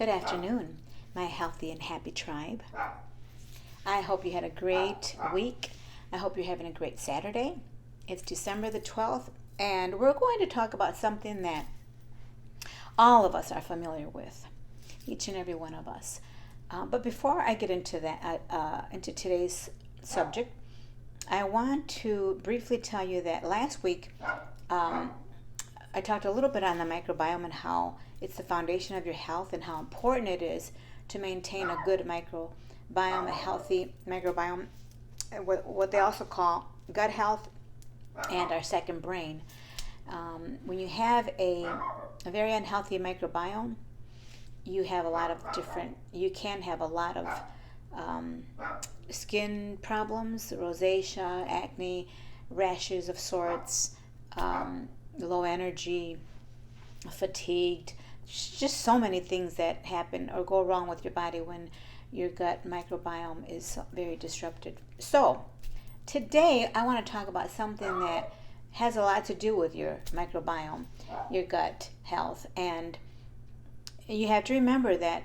Good afternoon, my healthy and happy tribe. I hope you had a great week. I hope you're having a great Saturday. It's December the 12th, and we're going to talk about something that all of us are familiar with, each and every one of us. But before I get into that, into today's subject, I want to briefly tell you that last week I talked a little bit on the microbiome and how it's the foundation of your health and how important it is to maintain a good microbiome, a healthy microbiome, what they also call gut health and our second brain. When you have a very unhealthy microbiome, you have a lot of you can have a lot of skin problems, rosacea, acne, rashes of sorts, low energy, fatigued, just so many things that happen or go wrong with your body when your gut microbiome is very disrupted. So today I want to talk about something that has a lot to do with your microbiome, your gut health, and you have to remember that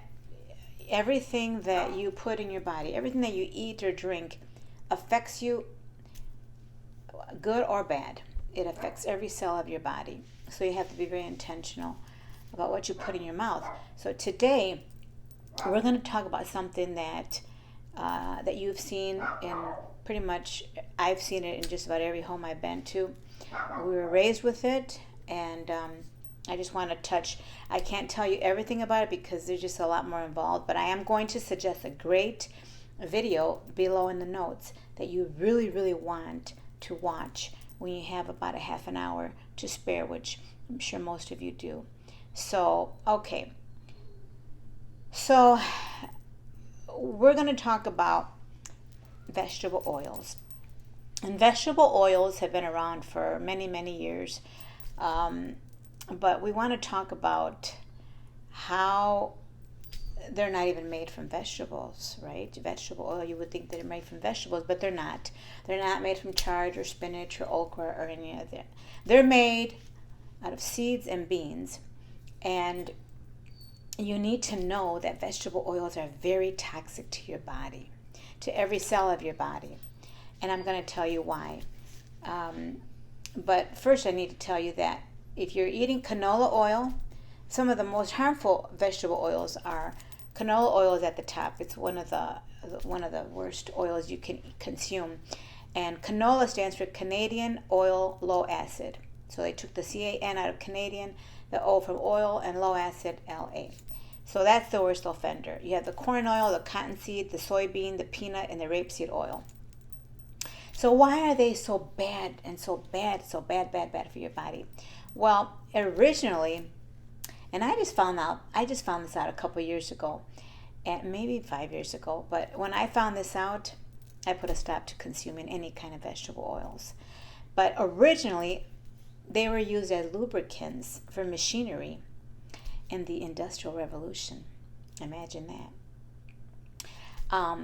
everything that you put in your body, everything that you eat or drink affects you, good or bad. It affects every cell of your body. So you have to be very intentional about what you put in your mouth. So today we're going to talk about something that that you've seen in pretty much, I've seen it in just about every home I've been to. We were raised with it, and I just want to touch, I can't tell you everything about it because there's just a lot more involved, but I am going to suggest a great video below in the notes that you really, really want to watch when you have about a half an hour to spare, which I'm sure most of you do. So, okay. So, we're going to talk about vegetable oils. And vegetable oils have been around for many, many years. But we want to talk about how they're not even made from vegetables, right? Vegetable oil, you would think they're made from vegetables, but they're not. They're not made from chard or spinach or okra or any of that. They're made out of seeds and beans. And you need to know that vegetable oils are very toxic to your body, to every cell of your body. And I'm going to tell you why. But first I need to tell you that if you're eating canola oil, some of the most harmful vegetable oils are canola oil is at the top. It's one of the worst oils you can consume. And canola stands for Canadian Oil Low Acid. So they took the CAN out of Canadian, the O from oil, and low acid, LA. So that's the worst offender. You have the corn oil, the cottonseed, the soybean, the peanut, and the rapeseed oil. So why are they so bad and so bad for your body? Well, originally, and I just found this out a couple years ago, and maybe 5 years ago, but when I found this out, I put a stop to consuming any kind of vegetable oils. But originally, they were used as lubricants for machinery in the Industrial Revolution. Imagine that.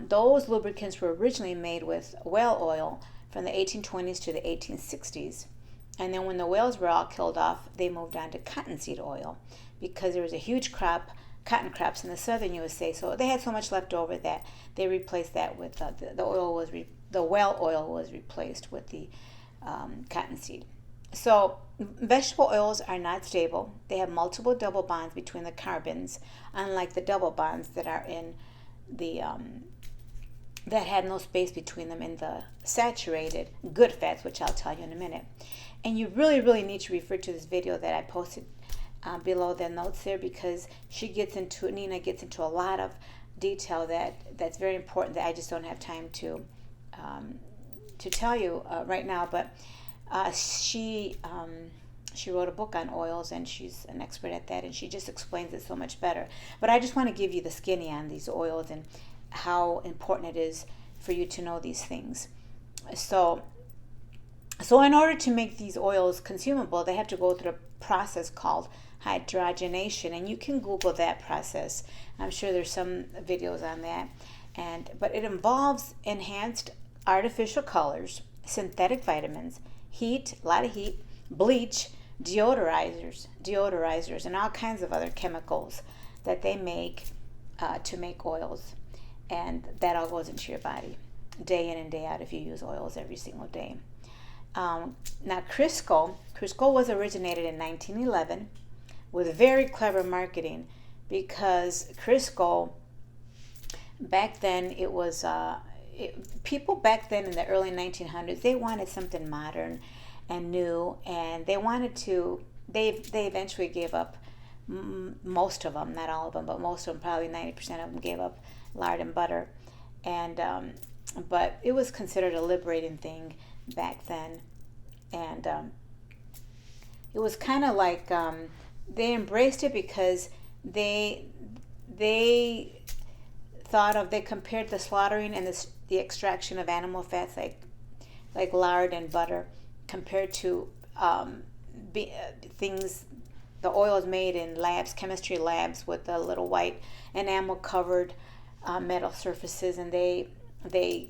Those lubricants were originally made with whale oil from the 1820s to the 1860s. And then when the whales were all killed off, they moved on to cottonseed oil because there was a huge cotton crops in the southern USA. So they had so much left over that they replaced that with the whale oil was replaced with the cottonseed. So vegetable oils are not stable. They have multiple double bonds between the carbons, unlike the double bonds that are in the that had no space between them in the saturated good fats, which I'll tell you in a minute. And you really, really need to refer to this video that I posted below the notes there, because Nina gets into a lot of detail that's very important that I just don't have time to tell you right now. But she wrote a book on oils, and she's an expert at that, and she just explains it so much better. But I just want to give you the skinny on these oils and how important it is for you to know these things. So in order to make these oils consumable, they have to go through a process called hydrogenation, and you can Google that process. I'm sure there's some videos on that. But it involves enhanced artificial colors, synthetic vitamins, heat, a lot of heat, bleach, deodorizers, and all kinds of other chemicals that they make to make oils, and that all goes into your body day in and day out if you use oils every single day. Now Crisco was originated in 1911 with very clever marketing, because Crisco back then, it was people back then in the early 1900s, they wanted something modern and new, and they wanted to, they eventually gave up, most of them, not all of them, but most of them, probably 90% of them, gave up lard and butter. And but it was considered a liberating thing back then. And it was kind of like they embraced it because they they compared the slaughtering and the extraction of animal fats, like lard and butter, compared to things, the oils made in labs, chemistry labs, with the little white enamel covered metal surfaces, and they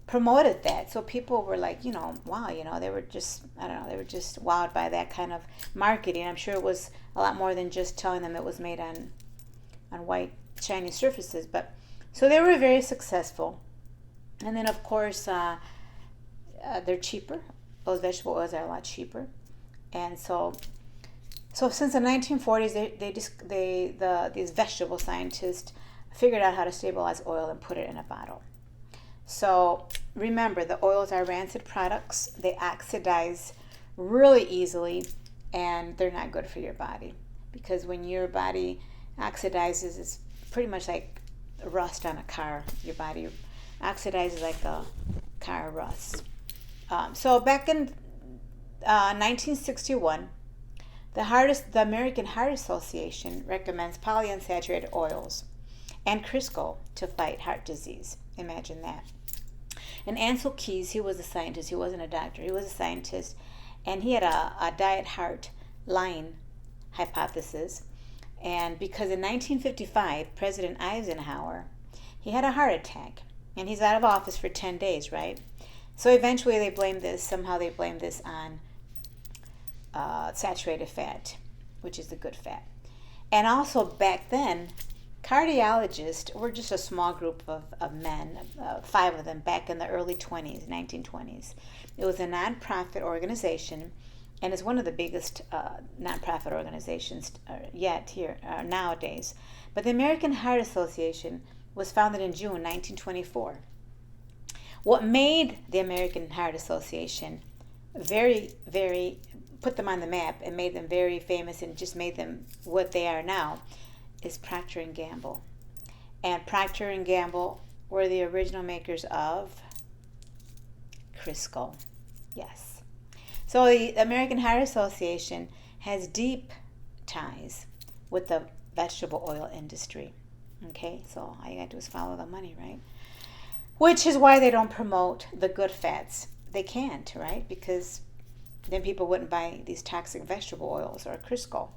promoted that. So people were like, wow, they were just, I don't know, they were just wowed by that kind of marketing. I'm sure it was a lot more than just telling them it was made on white shiny surfaces. But so they were very successful. And then of course they're cheaper. Those vegetable oils are a lot cheaper. And so since the 1940s, these vegetable scientists figured out how to stabilize oil and put it in a bottle. So remember, the oils are rancid products. They oxidize really easily, and they're not good for your body, because when your body oxidizes, it's pretty much like rust on a car. Your body oxidizes like a car rusts. So back in 1961, the American Heart Association recommends polyunsaturated oils and Crisco to fight heart disease. Imagine that. And Ansel Keys, he was a scientist. He wasn't a doctor. He was a scientist. And he had a diet heart line hypothesis. And because in 1955, President Eisenhower, he had a heart attack. And he's out of office for 10 days, right? So eventually they blamed this on saturated fat, which is the good fat. And also back then, cardiologists were just a small group of men, 5 of them, back in the early 1920s. It was a nonprofit organization, and it's one of the biggest nonprofit organizations yet here nowadays. But the American Heart Association was founded in June 1924. What made the American Heart Association very, very, put them on the map and made them very famous and just made them what they are now, is Procter & Gamble. And Procter & Gamble were the original makers of Crisco. Yes. So the American Heart Association has deep ties with the vegetable oil industry. Okay, so all you gotta do is follow the money, right? Which is why they don't promote the good fats. They can't, right? Because then people wouldn't buy these toxic vegetable oils or Crisco.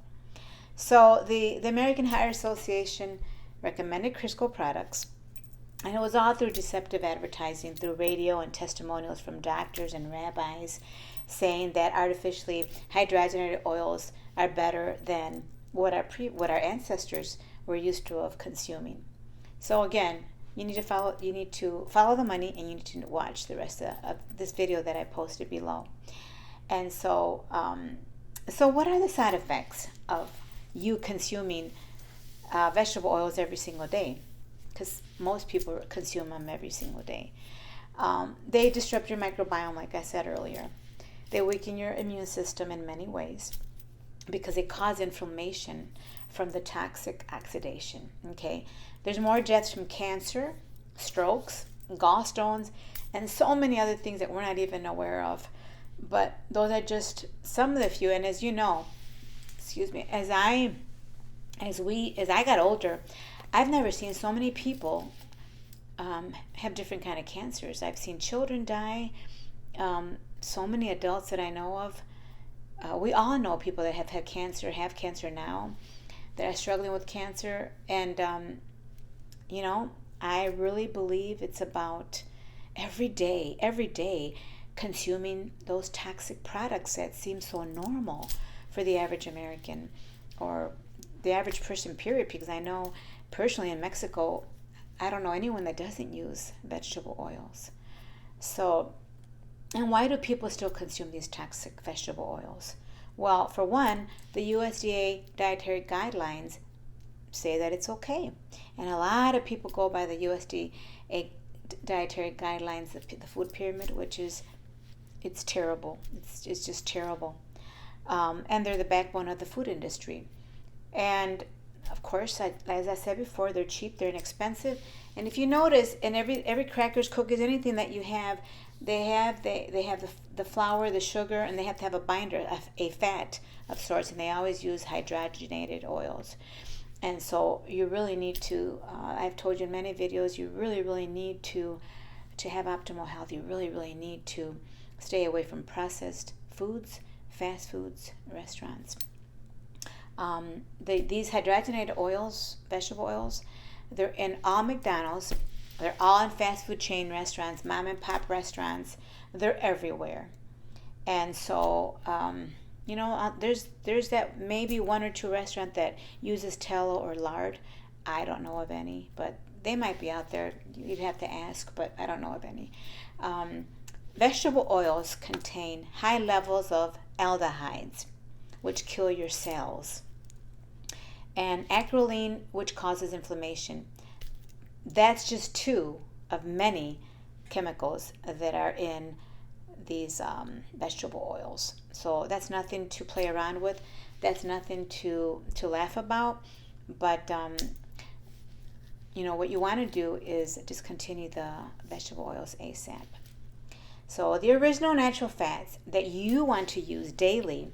So the American Heart Association recommended Crisco products, and it was all through deceptive advertising, through radio and testimonials from doctors and rabbis, saying that artificially hydrogenated oils are better than what our ancestors were used to of consuming. So again, you need to follow the money, and you need to watch the rest of this video that I posted below. And so what are the side effects of you consuming vegetable oils every single day? Because most people consume them every single day. They disrupt your microbiome, like I said earlier. They weaken your immune system in many ways, because they cause inflammation from the toxic oxidation. Okay, there's more deaths from cancer, strokes, gallstones, and so many other things that we're not even aware of. But those are just some of the few. And as you know, as I got older, I've never seen so many people have different kind of cancers. I've seen children die. So many adults that I know of. We all know people that have had cancer, have cancer now, that are struggling with cancer. And, I really believe it's about every day consuming those toxic products that seem so normal for the average American or the average person, period, because I know personally in Mexico, I don't know anyone that doesn't use vegetable oils. So, and why do people still consume these toxic vegetable oils? Well, for one, the USDA dietary guidelines say that it's okay. And a lot of people go by the USDA dietary guidelines, the food pyramid, which is, it's terrible. It's just terrible. And they're the backbone of the food industry. And of course, as I said before, they're cheap, they're inexpensive. And if you notice, in every crackers, cookies, anything that you have, they have the flour, the sugar, and they have to have a binder, a fat of sorts, and they always use hydrogenated oils. And so you really need to, I've told you in many videos, you really need to have optimal health. You really need to stay away from processed foods, fast foods, restaurants. These hydrogenated oils, vegetable oils, they're in all McDonald's. They're all in fast food chain restaurants, mom and pop restaurants. They're everywhere. And so, there's that maybe one or two restaurant that uses tallow or lard. I don't know of any, but they might be out there. You'd have to ask, but I don't know of any. Vegetable oils contain high levels of aldehydes, which kill your cells, and acrolein, which causes inflammation. That's just two of many chemicals that are in these vegetable oils. So that's nothing to play around with. That's nothing to laugh about. But what you want to do is discontinue the vegetable oils ASAP. So the original natural fats that you want to use daily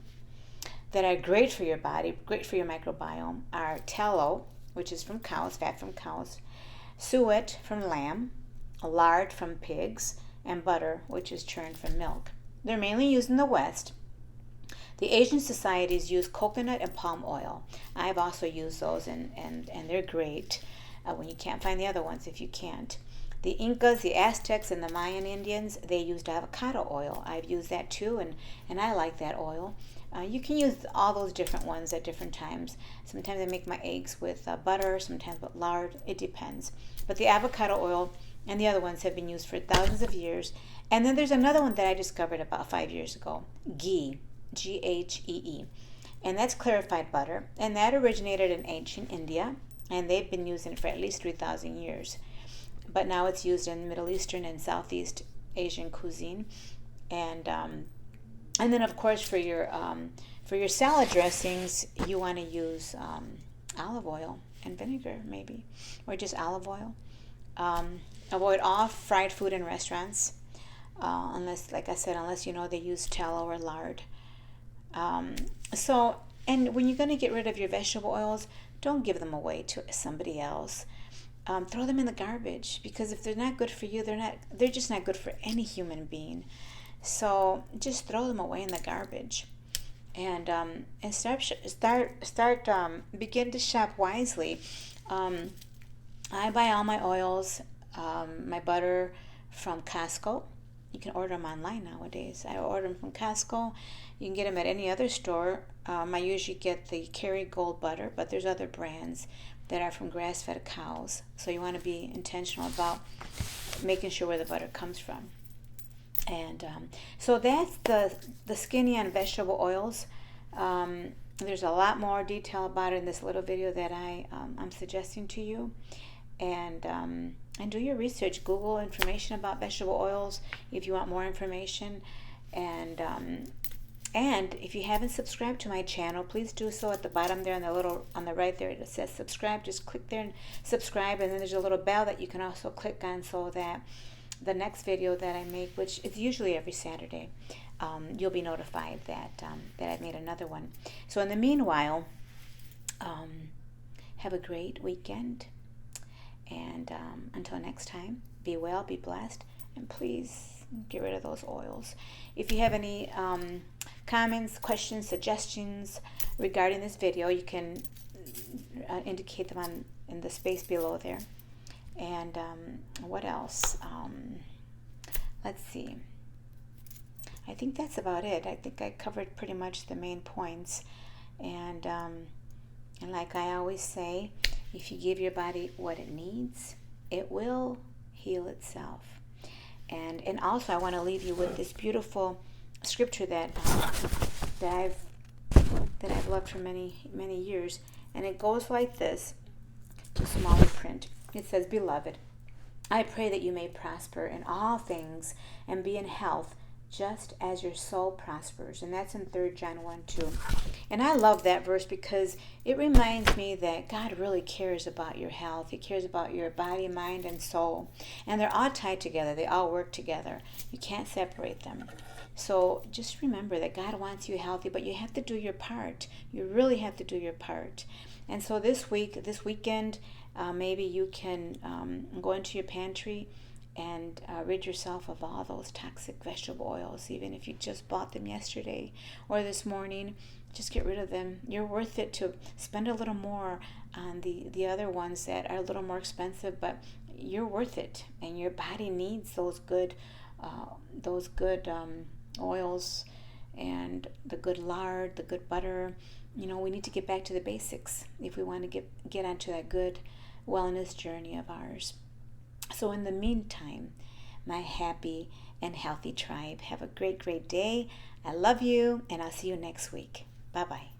that are great for your body, great for your microbiome, are tallow, which is from cows, fat from cows, suet from lamb, lard from pigs, and butter, which is churned from milk. They're mainly used in the West. The Asian societies use coconut and palm oil. I've also used those, and they're great when you can't find the other ones, if you can't. The Incas, the Aztecs, and the Mayan Indians, they used avocado oil. I've used that too, and I like that oil. You can use all those different ones at different times. Sometimes I make my eggs with butter, sometimes with lard. It depends. But the avocado oil and the other ones have been used for thousands of years. And then there's another one that I discovered about 5 years ago, ghee, Ghee. And that's clarified butter. And that originated in ancient India, and they've been using it for at least 3,000 years. But now it's used in Middle Eastern and Southeast Asian cuisine. And then, of course, for your salad dressings, you want to use olive oil and vinegar, maybe, or just olive oil. Avoid all fried food in restaurants, unless, like I said, unless they use tallow or lard. And when you're going to get rid of your vegetable oils, don't give them away to somebody else. Throw them in the garbage, because if they're not good for you, they're just not good for any human being. So just throw them away in the garbage, and begin to shop wisely. I buy all my oils, my butter from Costco. You can order them online nowadays. I order them from Costco. You can get them at any other store. I usually get the Kerrygold butter, but there's other brands that are from grass-fed cows. So you want to be intentional about making sure where the butter comes from. And so that's the skinny on vegetable oils. There's a lot more detail about it in this little video that I'm suggesting to you. And do your research. Google information about vegetable oils if you want more information. And if you haven't subscribed to my channel, please do so at the bottom there on the right there. It says subscribe. Just click there and subscribe. And then there's a little bell that you can also click on so that the next video that I make, which is usually every Saturday, you'll be notified that I've made another one. So in the meanwhile, have a great weekend. And until next time, be well, be blessed, and please get rid of those oils. If you have any comments, questions, suggestions regarding this video, you can indicate them in the space below there. And what else? Let's see. I think that's about it. I think I covered pretty much the main points. And And like I always say, if you give your body what it needs, it will heal itself. And also I want to leave you with this beautiful scripture that I've loved for many years, and it goes like this, to smaller print. It says, "Beloved, I pray that you may prosper in all things and be in health, just as your soul prospers." And that's in 3 John 1:2. And I love that verse because it reminds me that God really cares about your health. He cares about your body, mind, and soul. And they're all tied together. They all work together. You can't separate them. So just remember that God wants you healthy, but you have to do your part. You really have to do your part. And so this weekend, maybe you can go into your pantry and rid yourself of all those toxic vegetable oils, even if you just bought them yesterday or this morning. Just get rid of them. You're worth it to spend a little more on the other ones that are a little more expensive, but you're worth it, and your body needs those good oils and the good lard, the good butter. We need to get back to the basics if we want to get onto that good wellness journey of ours. So in the meantime, my happy and healthy tribe, have a great day. I love you, and I'll see you next week. Bye-bye.